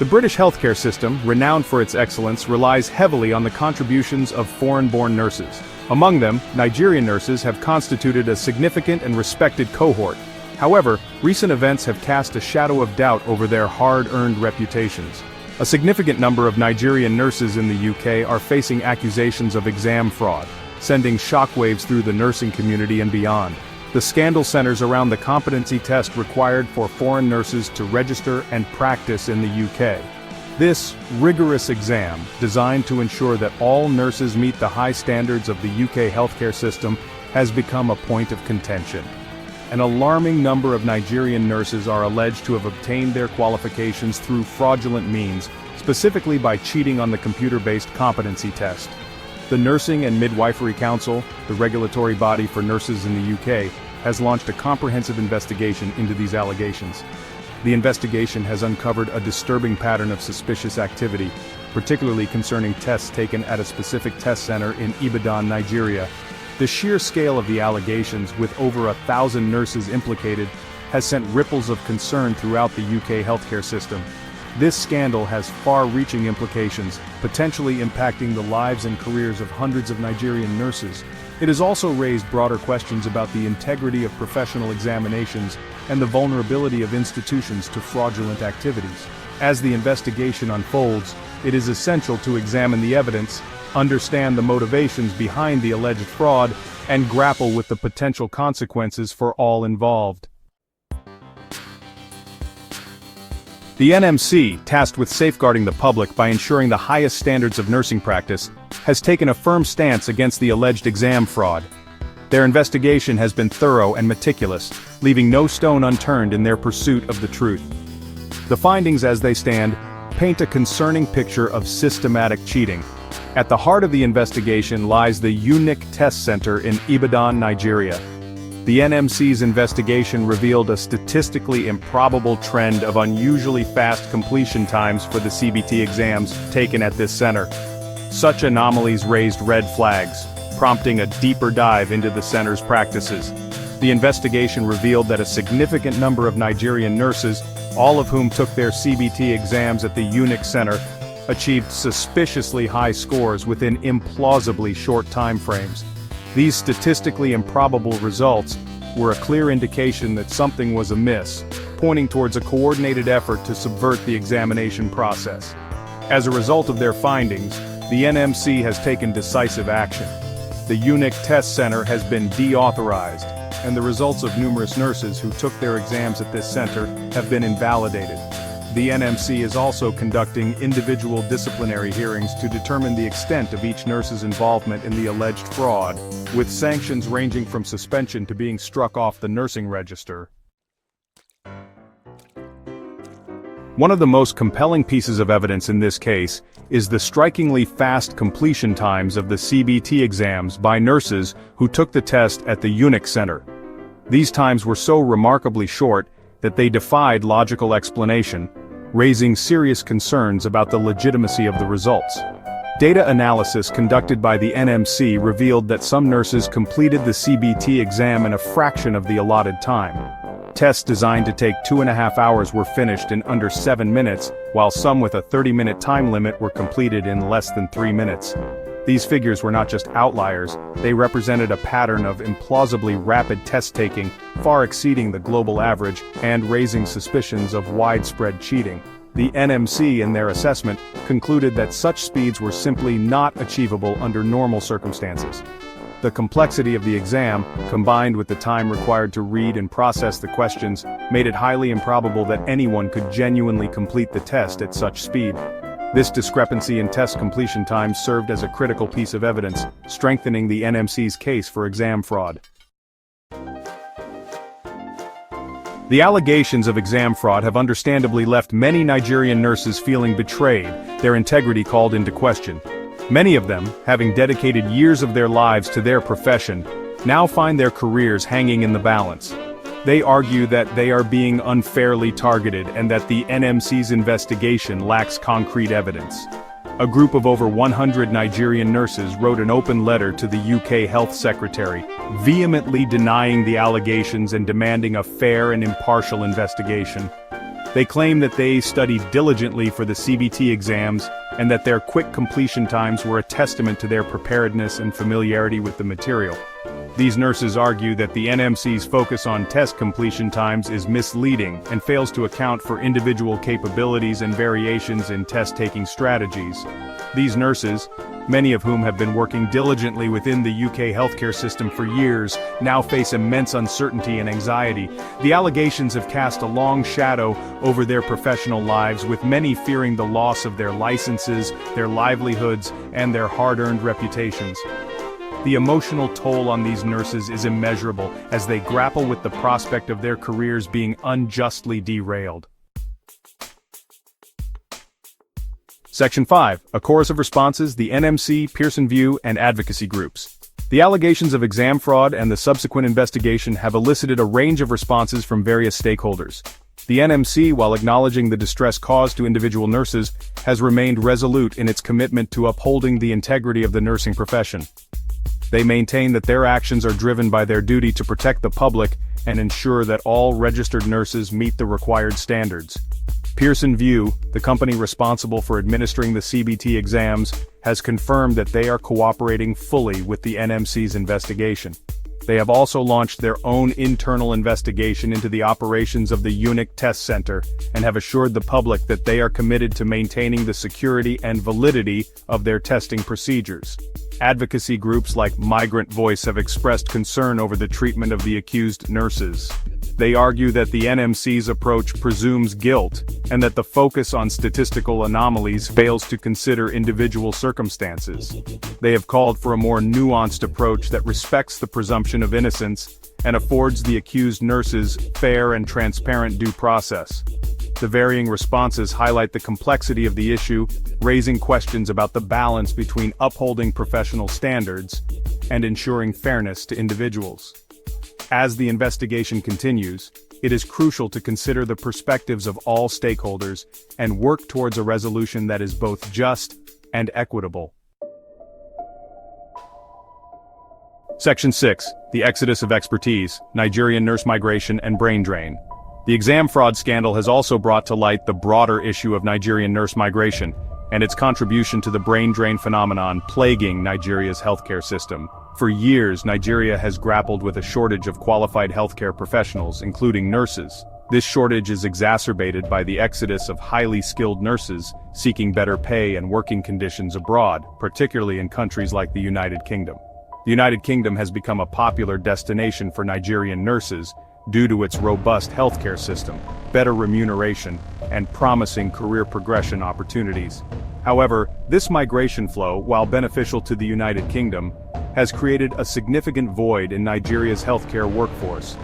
The British healthcare system, renowned for its excellence, relies heavily on the contributions of foreign-born nurses. Among them, Nigerian nurses have constituted a significant and respected cohort. However, recent events have cast a shadow of doubt over their hard-earned reputations. A significant number of Nigerian nurses in the UK are facing accusations of exam fraud, sending shockwaves through the nursing community and beyond. The scandal centers around the competency test required for foreign nurses to register and practice in the UK. This rigorous exam, designed to ensure that all nurses meet the high standards of the UK healthcare system, has become a point of contention. An alarming number of Nigerian nurses are alleged to have obtained their qualifications through fraudulent means, specifically by cheating on the computer-based competency test. The Nursing and Midwifery Council, the regulatory body for nurses in the UK, has launched a comprehensive investigation into these allegations. The investigation has uncovered a disturbing pattern of suspicious activity, particularly concerning tests taken at a specific test center in Ibadan, Nigeria. The sheer scale of the allegations, with over 1,000 nurses implicated, has sent ripples of concern throughout the UK healthcare system. This scandal has far-reaching implications, potentially impacting the lives and careers of hundreds of Nigerian nurses. It has also raised broader questions about the integrity of professional examinations and the vulnerability of institutions to fraudulent activities. As the investigation unfolds, it is essential to examine the evidence, understand the motivations behind the alleged fraud, and grapple with the potential consequences for all involved. The NMC, tasked with safeguarding the public by ensuring the highest standards of nursing practice, has taken a firm stance against the alleged exam fraud. Their investigation has been thorough and meticulous, leaving no stone unturned in their pursuit of the truth. The findings as they stand paint a concerning picture of systematic cheating. At the heart of the investigation lies the UNIC Test Center in Ibadan, Nigeria. The NMC's investigation revealed a statistically improbable trend of unusually fast completion times for the CBT exams taken at this center. Such anomalies raised red flags, prompting a deeper dive into the center's practices. The investigation revealed that a significant number of Nigerian nurses, all of whom took their CBT exams at the UNIC Center, achieved suspiciously high scores within implausibly short time frames. These statistically improbable results were a clear indication that something was amiss, pointing towards a coordinated effort to subvert the examination process. As a result of their findings, the NMC has taken decisive action. The UNIC Test Center has been deauthorized, and the results of numerous nurses who took their exams at this center have been invalidated. The NMC is also conducting individual disciplinary hearings to determine the extent of each nurse's involvement in the alleged fraud, with sanctions ranging from suspension to being struck off the nursing register. One of the most compelling pieces of evidence in this case is the strikingly fast completion times of the CBT exams by nurses who took the test at the UNIC Center. These times were so remarkably short that they defied logical explanation, raising serious concerns about the legitimacy of the results. Data analysis conducted by the NMC revealed that some nurses completed the CBT exam in a fraction of the allotted time. Tests designed to take 2.5 hours were finished in under 7 minutes, while some with a 30-minute time limit were completed in less than 3 minutes. These figures were not just outliers, they represented a pattern of implausibly rapid test-taking, far exceeding the global average and raising suspicions of widespread cheating. The NMC, in their assessment, concluded that such speeds were simply not achievable under normal circumstances. The complexity of the exam, combined with the time required to read and process the questions, made it highly improbable that anyone could genuinely complete the test at such speed. This discrepancy in test completion times served as a critical piece of evidence, strengthening the NMC's case for exam fraud. The allegations of exam fraud have understandably left many Nigerian nurses feeling betrayed, their integrity called into question. Many of them, having dedicated years of their lives to their profession, now find their careers hanging in the balance. They argue that they are being unfairly targeted and that the NMC's investigation lacks concrete evidence. A group of over 100 Nigerian nurses wrote an open letter to the UK Health Secretary, vehemently denying the allegations and demanding a fair and impartial investigation. They claim that they studied diligently for the CBT exams and that their quick completion times were a testament to their preparedness and familiarity with the material. These nurses argue that the NMC's focus on test completion times is misleading and fails to account for individual capabilities and variations in test-taking strategies. These nurses, many of whom have been working diligently within the UK healthcare system for years, now face immense uncertainty and anxiety. The allegations have cast a long shadow over their professional lives, with many fearing the loss of their licenses, their livelihoods, and their hard-earned reputations. The emotional toll on these nurses is immeasurable as they grapple with the prospect of their careers being unjustly derailed. Section 5. A chorus of responses, the NMC, Pearson View, and advocacy groups. The allegations of exam fraud and the subsequent investigation have elicited a range of responses from various stakeholders. The NMC, while acknowledging the distress caused to individual nurses, has remained resolute in its commitment to upholding the integrity of the nursing profession. They maintain that their actions are driven by their duty to protect the public and ensure that all registered nurses meet the required standards. Pearson View, the company responsible for administering the CBT exams, has confirmed that they are cooperating fully with the NMC's investigation. They have also launched their own internal investigation into the operations of the UNIC test center and have assured the public that they are committed to maintaining the security and validity of their testing procedures. Advocacy groups like Migrant Voice have expressed concern over the treatment of the accused nurses. They argue that the NMC's approach presumes guilt, and that the focus on statistical anomalies fails to consider individual circumstances. They have called for a more nuanced approach that respects the presumption of innocence and affords the accused nurses fair and transparent due process. The varying responses highlight the complexity of the issue, raising questions about the balance between upholding professional standards and ensuring fairness to individuals. As the investigation continues, it is crucial to consider the perspectives of all stakeholders and work towards a resolution that is both just and equitable. Section 6. The Exodus of Expertise, Nigerian Nurse Migration and Brain Drain. The exam fraud scandal has also brought to light the broader issue of Nigerian nurse migration and its contribution to the brain drain phenomenon plaguing Nigeria's healthcare system. For years, Nigeria has grappled with a shortage of qualified healthcare professionals, including nurses. This shortage is exacerbated by the exodus of highly skilled nurses seeking better pay and working conditions abroad, particularly in countries like the United Kingdom. The United Kingdom has become a popular destination for Nigerian nurses due to its robust healthcare system, better remuneration, and promising career progression opportunities. However, this migration flow, while beneficial to the United Kingdom, has created a significant void in Nigeria's healthcare workforce.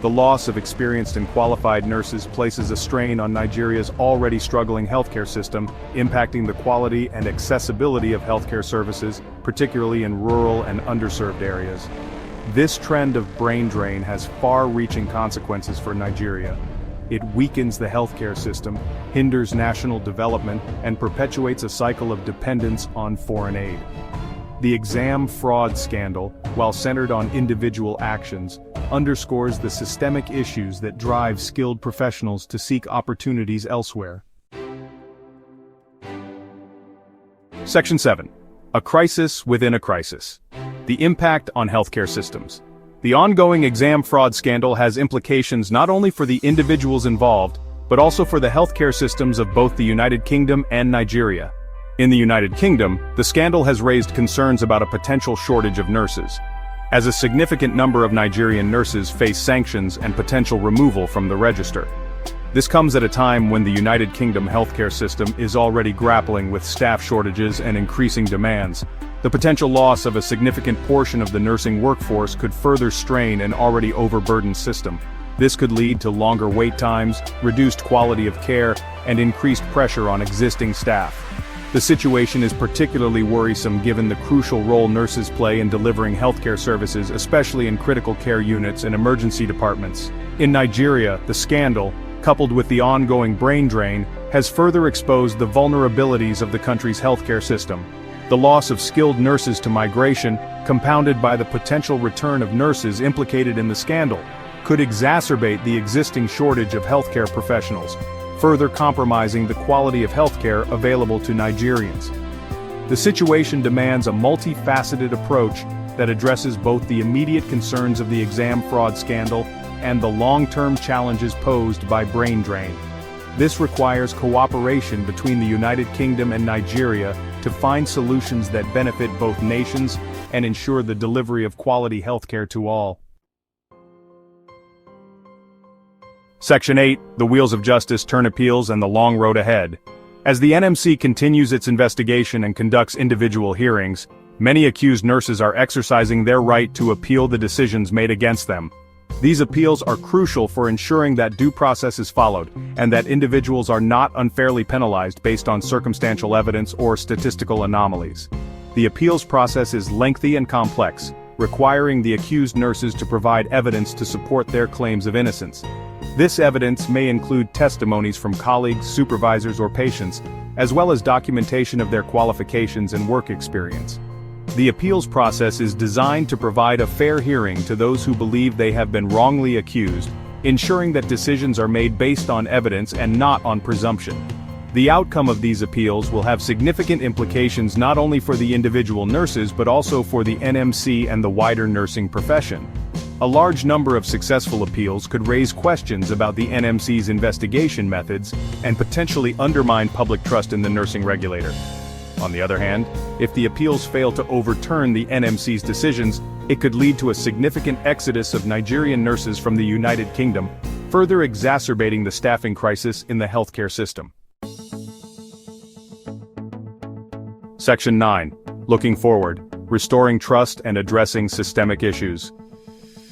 The loss of experienced and qualified nurses places a strain on Nigeria's already struggling healthcare system, impacting the quality and accessibility of healthcare services, particularly in rural and underserved areas. This trend of brain drain has far-reaching consequences for Nigeria. It weakens the healthcare system, hinders national development, and perpetuates a cycle of dependence on foreign aid. The exam fraud scandal, while centered on individual actions, underscores the systemic issues that drive skilled professionals to seek opportunities elsewhere. Section 7. A crisis within a crisis. The impact on healthcare systems. The ongoing exam fraud scandal has implications not only for the individuals involved, but also for the healthcare systems of both the United Kingdom and Nigeria. In the United Kingdom, the scandal has raised concerns about a potential shortage of nurses, as a significant number of Nigerian nurses face sanctions and potential removal from the register. This comes at a time when the United Kingdom healthcare system is already grappling with staff shortages and increasing demands. The potential loss of a significant portion of the nursing workforce could further strain an already overburdened system. This could lead to longer wait times, reduced quality of care, and increased pressure on existing staff. The situation is particularly worrisome given the crucial role nurses play in delivering healthcare services, especially in critical care units and emergency departments. In Nigeria, the scandal, coupled with the ongoing brain drain, has further exposed the vulnerabilities of the country's healthcare system. The loss of skilled nurses to migration, compounded by the potential return of nurses implicated in the scandal, could exacerbate the existing shortage of healthcare professionals. further compromising the quality of healthcare available to Nigerians. The situation demands a multifaceted approach that addresses both the immediate concerns of the exam fraud scandal and the long-term challenges posed by brain drain. This requires cooperation between the United Kingdom and Nigeria to find solutions that benefit both nations and ensure the delivery of quality healthcare to all. Section 8, The Wheels of Justice Turn Appeals and the Long Road Ahead. As the NMC continues its investigation and conducts individual hearings, many accused nurses are exercising their right to appeal the decisions made against them. These appeals are crucial for ensuring that due process is followed, and that individuals are not unfairly penalized based on circumstantial evidence or statistical anomalies. The appeals process is lengthy and complex, requiring the accused nurses to provide evidence to support their claims of innocence. This evidence may include testimonies from colleagues, supervisors, or patients, as well as documentation of their qualifications and work experience. The appeals process is designed to provide a fair hearing to those who believe they have been wrongly accused, ensuring that decisions are made based on evidence and not on presumption. The outcome of these appeals will have significant implications not only for the individual nurses but also for the NMC and the wider nursing profession. A large number of successful appeals could raise questions about the NMC's investigation methods and potentially undermine public trust in the nursing regulator. On the other hand, if the appeals fail to overturn the NMC's decisions, it could lead to a significant exodus of Nigerian nurses from the United Kingdom, further exacerbating the staffing crisis in the healthcare system. Section 9. Looking Forward, Restoring Trust and Addressing Systemic Issues.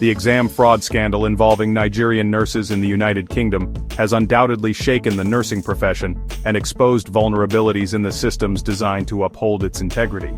The exam fraud scandal involving Nigerian nurses in the United Kingdom has undoubtedly shaken the nursing profession and exposed vulnerabilities in the systems designed to uphold its integrity.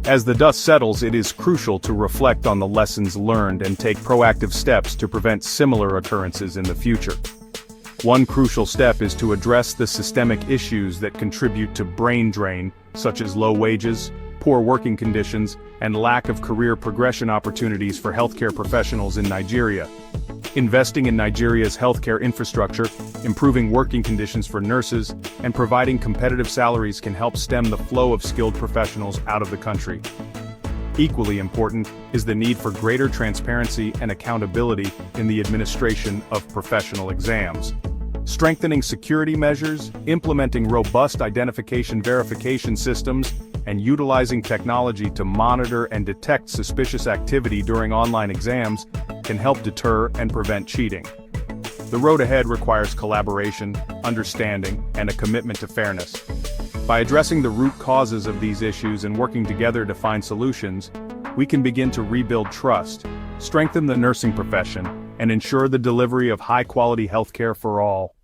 As the dust settles, it is crucial to reflect on the lessons learned and take proactive steps to prevent similar occurrences in the future. One crucial step is to address the systemic issues that contribute to brain drain, such as low wages, poor working conditions, and lack of career progression opportunities for healthcare professionals in Nigeria. Investing in Nigeria's healthcare infrastructure, improving working conditions for nurses, and providing competitive salaries can help stem the flow of skilled professionals out of the country. Equally important is the need for greater transparency and accountability in the administration of professional exams. Strengthening security measures, implementing robust identification verification systems, and utilizing technology to monitor and detect suspicious activity during online exams can help deter and prevent cheating. The road ahead requires collaboration, understanding, and a commitment to fairness. By addressing the root causes of these issues and working together to find solutions, we can begin to rebuild trust, strengthen the nursing profession, and ensure the delivery of high-quality healthcare for all.